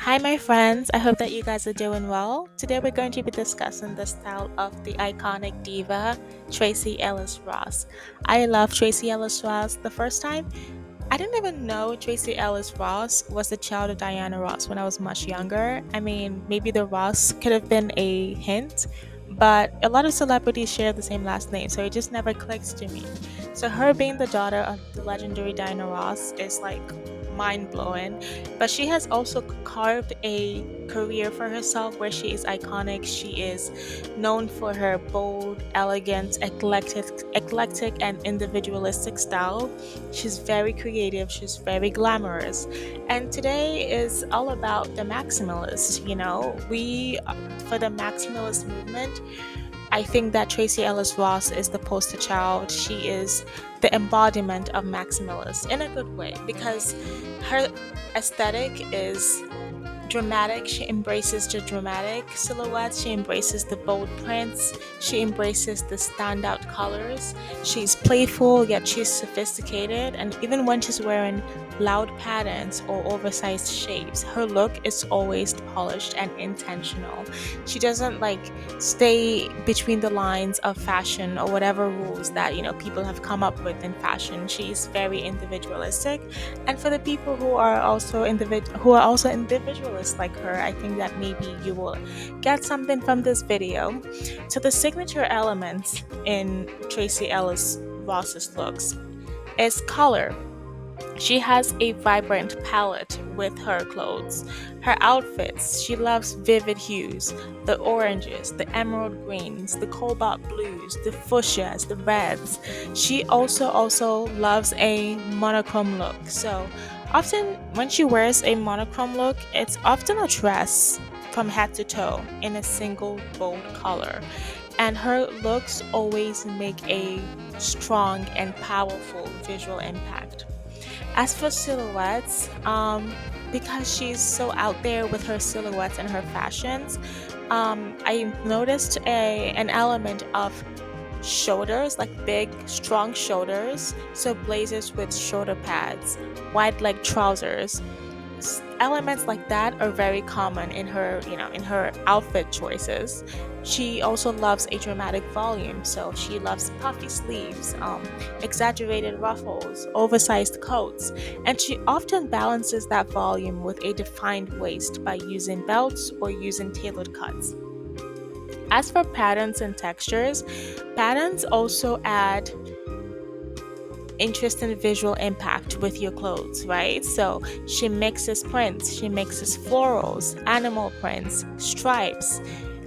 Hi, my friends. I hope that you guys are doing well. Today, we're going to be discussing the style of the iconic diva, Tracee Ellis Ross. I love Tracee Ellis Ross. The first time, I didn't even know Tracee Ellis Ross was the child of Diana Ross when I was much younger. I mean, maybe the Ross could have been a hint, but a lot of celebrities share the same last name, so it just never clicks to me. So, her being the daughter of the legendary Diana Ross is like mind blowing. But she has also carved a career for herself where she is iconic. She is known for her bold, elegant, eclectic and individualistic style. She's very creative, she's very glamorous. And today is all about the maximalist. For the maximalist movement, I think that Tracee Ellis Ross is the poster child. She is the embodiment of maximalist in a good way because her aesthetic is dramatic. She embraces the dramatic silhouettes. She embraces the bold prints. She embraces the standout colors. She's playful, yet she's sophisticated. And even when she's wearing loud patterns or oversized shapes, her look is always polished and intentional. She doesn't stay between the lines of fashion or whatever rules that people have come up with in fashion. She's very individualistic, and for the people who are also individualists like her, I think that maybe you will get something from this video. So the signature elements in Tracee Ellis Ross's looks is color. She has a vibrant palette with her clothes. Her outfits, she loves vivid hues, the oranges, the emerald greens, the cobalt blues, the fuchsias, the reds. She also loves a monochrome look. So often when she wears a monochrome look, it's often a dress from head to toe in a single bold color. And her looks always make a strong and powerful visual impact. As for silhouettes, because she's so out there with her silhouettes and her fashions, I noticed an element of shoulders, like big, strong shoulders. So blazers with shoulder pads, wide leg trousers, elements like that are very common in her in her outfit choices. She also loves a dramatic volume, so she loves puffy sleeves, exaggerated ruffles, oversized coats, and she often balances that volume with a defined waist by using belts or using tailored cuts. As for patterns and textures, patterns also add interesting visual impact with your clothes, right? So she mixes prints, she mixes florals, animal prints, stripes.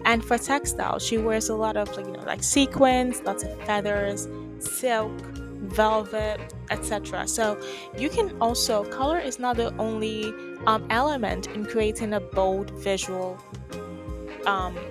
And for textile, she wears a lot of like sequins, lots of feathers, silk, velvet, etc. So you can also color is not the only element in creating a bold visual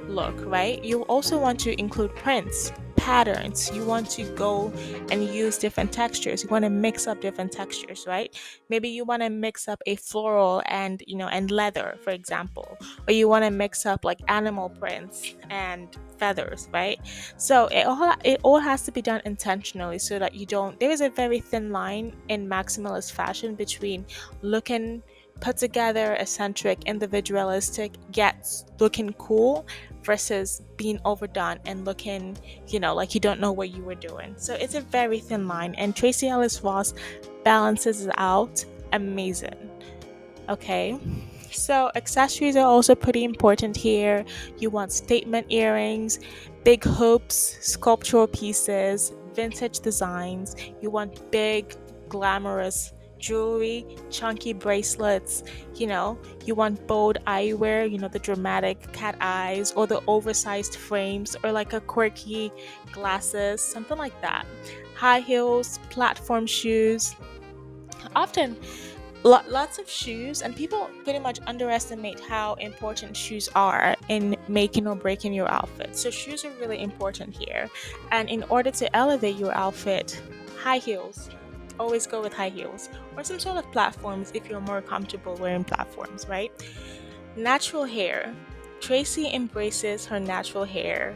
look, right? You also want to include prints, patterns. You want to go and use different textures. You want to mix up different textures, right? Maybe you want to mix up a floral and and leather, for example, or you want to mix up like animal prints and feathers, right? So it all has to be done intentionally so that you don't. There is a very thin line in maximalist fashion between looking put together, eccentric, individualistic, yet looking cool versus being overdone and looking, like you don't know what you were doing. So it's a very thin line, and Tracee Ellis Ross balances it out amazing. Okay. So accessories are also pretty important here. You want statement earrings, big hoops, sculptural pieces, vintage designs. You want big, glamorous jewelry, chunky bracelets. You want bold eyewear, the dramatic cat eyes or the oversized frames or like a quirky glasses, something like that. High heels, platform shoes. Often lots of shoes, and people pretty much underestimate how important shoes are in making or breaking your outfit. So shoes are really important here, and in order to elevate your outfit, high heels, always go with high heels, or some sort of platforms if you're more comfortable wearing platforms, right? Natural hair. Tracee embraces her natural hair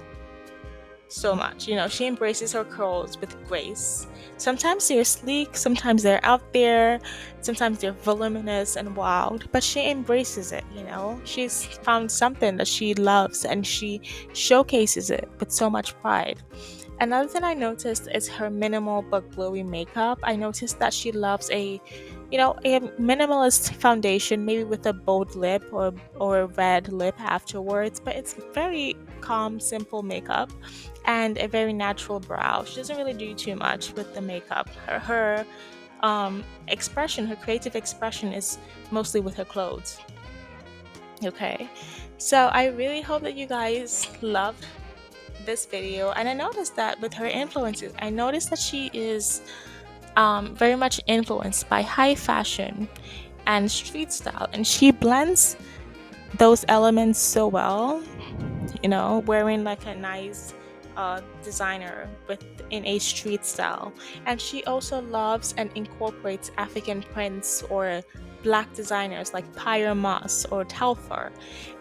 so much. You know, she embraces her curls with grace. Sometimes they're sleek, sometimes they're out there, sometimes they're voluminous and wild, but she embraces it, you know. She's found something that she loves and she showcases it with so much pride. Another thing I noticed is her minimal but glowy makeup. I noticed that she loves a minimalist foundation, maybe with a bold lip or a red lip afterwards. But it's very calm, simple makeup, and a very natural brow. She doesn't really do too much with the makeup. Her expression, her creative expression, is mostly with her clothes. Okay, so I really hope that you guys loved this video. And I noticed that with her influences, I noticed that she is very much influenced by high fashion and street style, and she blends those elements so well, you know, wearing like a nice designer with in a street style. And she also loves and incorporates African prints or black designers like Pyre Moss or Telfer.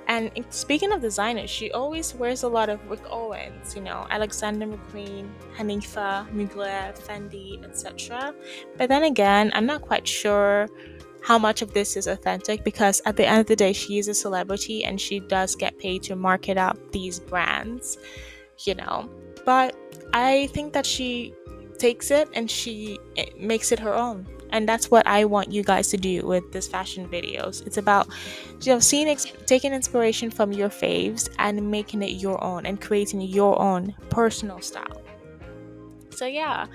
And speaking of designers, she always wears a lot of Rick Owens, you know, Alexander McQueen, Hanifa, Mugler, Fendi, etc. But then again, I'm not quite sure how much of this is authentic, because at the end of the day, she is a celebrity and she does get paid to market up these brands, you know. But I think that she takes it and she makes it her own. And that's what I want you guys to do with this fashion videos. It's about, you know, taking inspiration from your faves and making it your own and creating your own personal style. So yeah,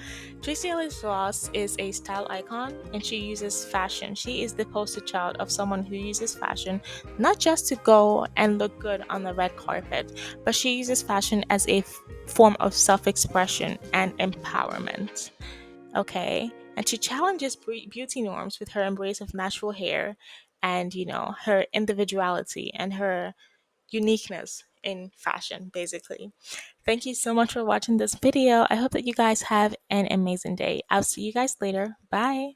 Tracee Ellis Ross is a style icon and she uses fashion. She is the poster child of someone who uses fashion not just to go and look good on the red carpet, but she uses fashion as a form of self-expression and empowerment. Okay, and she challenges beauty norms with her embrace of natural hair and, you know, her individuality and her uniqueness in fashion, basically. Thank you so much for watching this video. I hope that you guys have an amazing day. I'll see you guys later. Bye.